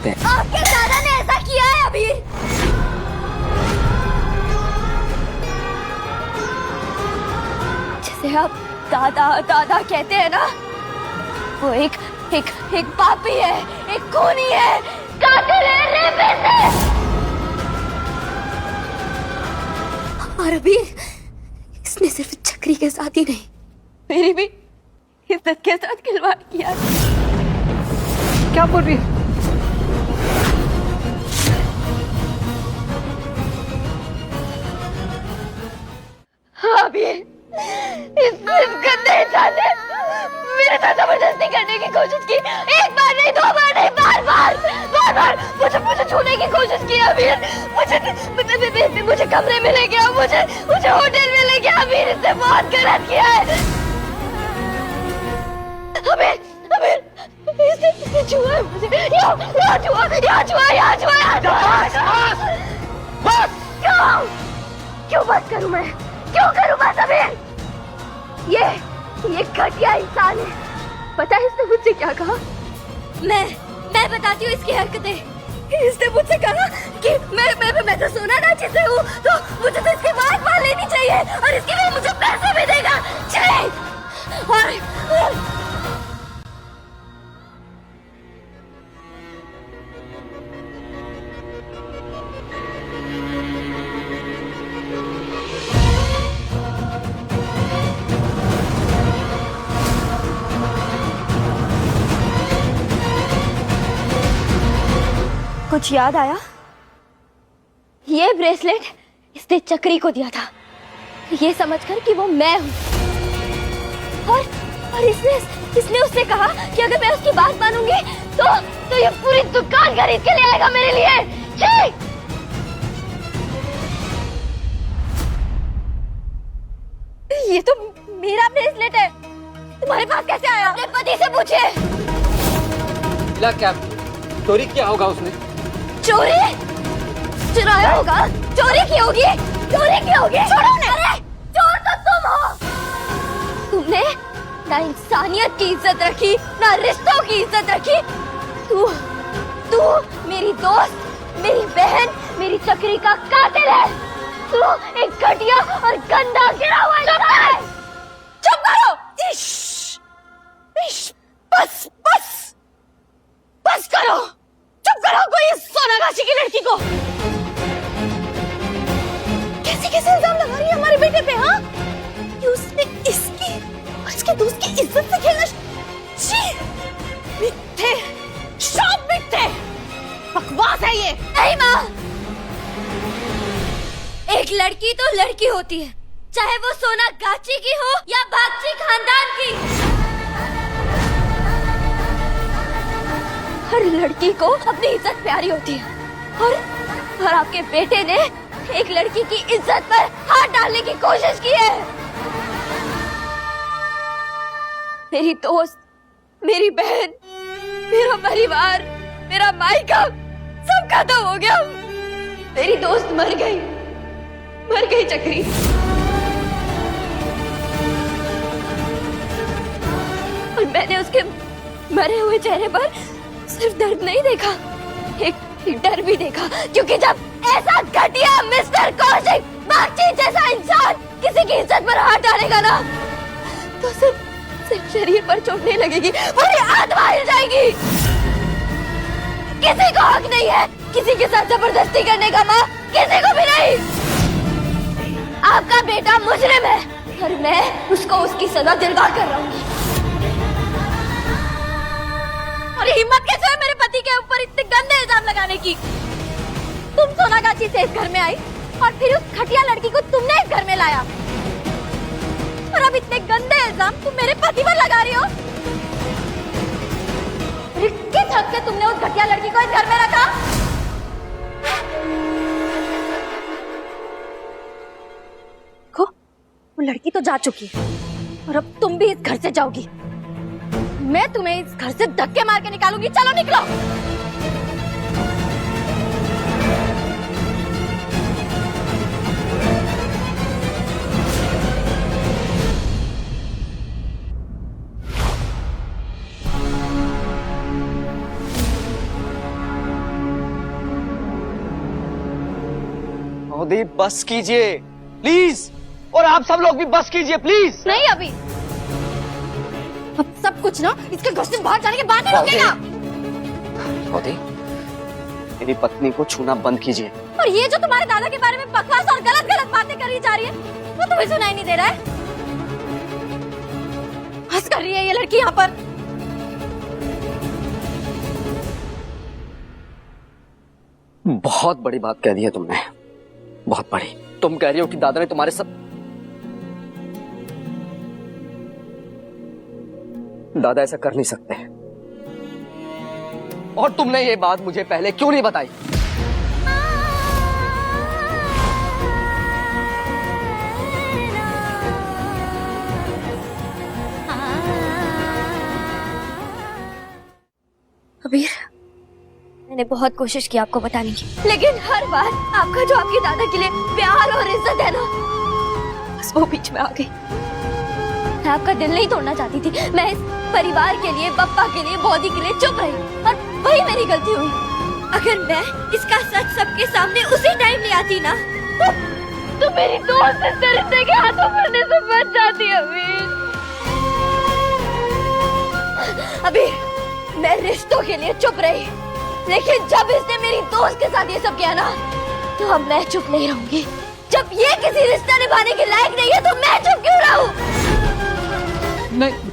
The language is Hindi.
सकते हैं। आपके दादा ने ऐसा किया है अभी। जिसे आप दादा दादा कहते हैं ना, वो एक एक एक पापी है, एक खूनी है, कातिल है, रेपिस्ट है। और अभी इसने सिर्फ चक्री के साथ ही नहीं, मेरी भी इज्जत के साथ खिलवाड़ किया। क्या बोल रही है? हाँ भी इस गंदे इंसान ने मेरे साथ जबरदस्ती करने की कोशिश की। एक बार नहीं, दो बार नहीं, बार बार मुझे छूने की कोशिश की अमीर। मुझे कमरे में ले गया, मुझे होटल में ले गया। अमीर इसने बहुत गलत किया है। अमीर इसने छुआ है मुझे। यहाँ छुआ। बस क्यों बात करूं मैं? क्यों करूं बस अमीर? ये घटिया इंसान है। पता है इसने मुझसे क्या कहा? मैं बताती हूँ इसकी हरकतें। इसने मुझसे कहा कि मैं तो सोना ना जिसे हूँ, तो मुझे तो इसकी बात मान लेनी चाहिए और इसके लिए मुझे पैसे भी देगा। और कुछ याद आया? ये ब्रेसलेट इसने चक्री को दिया था, ये समझकर कि वो मैं हूँ। और इसने उससे कहा कि अगर मैं उसकी बात मानूंगी तो ये पूरी दुकान खरीद के ले आएगा मेरे लिए। ये तो मेरा ब्रेसलेट है, तुम्हारे पास कैसे आया? अपने पति से पूछे। क्या चोरी किया होगा उसने? चुराया होगा, चोरी की होगी। छोड़ो ना। अरे चोर तो तुम हो। तुमने ना इंसानियत की इज्जत रखी, ना रिश्तों की इज्जत रखी। तू मेरी दोस्त, मेरी बहन, मेरी चक्री का कातिल है। तू एक घटिया और गंदा गिरा हुआ इंसान है। चुप करो। बस करो। चुप करो। कोई सोनागाछी की लड़की को कैसे इल्जाम लगा रही है हमारे बेटे पे? हाँ, कि उसने इसकी और इसके दोस्त की इज्जत से खेलना। मिथ्ये, सब मिथ्ये, बकवास है ये। नहीं माँ, एक लड़की तो लड़की होती है, चाहे वो सोनागाछी की हो या बागची खानदान की। हर लड़की को अपनी इज्जत प्यारी होती है और आपके बेटे ने एक लड़की की इज्जत पर हाथ डालने की कोशिश की है। मेरी दोस्त, मेरी बहन, मेरा परिवार, मेरा मायका सब खत्म हो गया। मेरी दोस्त मर गई चक्री। और मैंने उसके मरे हुए चेहरे पर सिर्फ दर्द नहीं देखा, एक डर भी देखा। क्योंकि जब ऐसा घटिया मिस्टर कौशिक बागची जैसा इंसान किसी की इज्जत पर हाथ डालेगा ना, तो सिर्फ शरीर पर चोट नहीं लगेगी, पूरी आत्मा हिल जाएगी। किसी को हक नहीं है किसी के साथ जबरदस्ती करने का माँ, किसी को भी नहीं। आपका बेटा मुजरिम है और मैं उसको उसकी सजा दिलवा कर रहूंगी। और हिम्मत कैसे है मेरे पति के ऊपर इतने गंदे इल्जाम लगाने की? तुम सोनागाछी से इस घर में आई और फिर उस घटिया लड़की को तुमने इस घर में लाया और अब इतने गंदे इल्जाम तुम मेरे पति पर लगा रही हो। किस हक से तुमने उस घटिया लड़की को इस घर में रखा? वो लड़की तो जा चुकी है और अब तुम भी इस घर से जाओगी। मैं तुम्हें इस घर से धक्के मार के निकालूंगी। चलो निकलो। सौदे बस कीजिए प्लीज, और आप सब लोग भी बस कीजिए प्लीज। नहीं अभी, अब सब कुछ ना इसके घर से बाहर जाने के बाद ही रुकेगा। सौदे, मेरी पत्नी को छूना बंद कीजिए। और ये जो तुम्हारे दादा के बारे में बकवास और गलत गलत बातें करी जा रही है, वो तुम्हें सुनाई नहीं दे रहा है? हंस कर रही है ये लड़की यहाँ पर। बहुत बड़ी बात कह दी है तुमने, बहुत बड़ी। तुम कह रही हो कि दादा ने तुम्हारे सब, दादा ऐसा कर नहीं सकते। और तुमने ये बात मुझे पहले क्यों नहीं बताई? कबीर, मैंने बहुत कोशिश की आपको बताने की, लेकिन हर बार आपका जो आपके दादा के लिए प्यार और इज्जत है ना, बस वो बीच में आ गई। मैं आपका दिल नहीं तोड़ना चाहती थी, मैं इस परिवार के लिए, पप्पा के लिए, बॉडी के लिए चुप रही, और वही मेरी गलती हुई। अगर मैं इसका सच सबके सामने उसी टाइम ले आती ना, तो मेरी दोस्त इस रिश्ते के हाथों पड़ने से बच जाती। अभी मैं रिश्तों के लिए चुप रही, लेकिन जब इसने मेरी दोस्त के साथ ये सब किया ना, तो अब मैं चुप नहीं रहूंगी। जब ये किसी रिश्ता निभाने के लायक नहीं है, तो मैं चुप क्यों रहूं? नहीं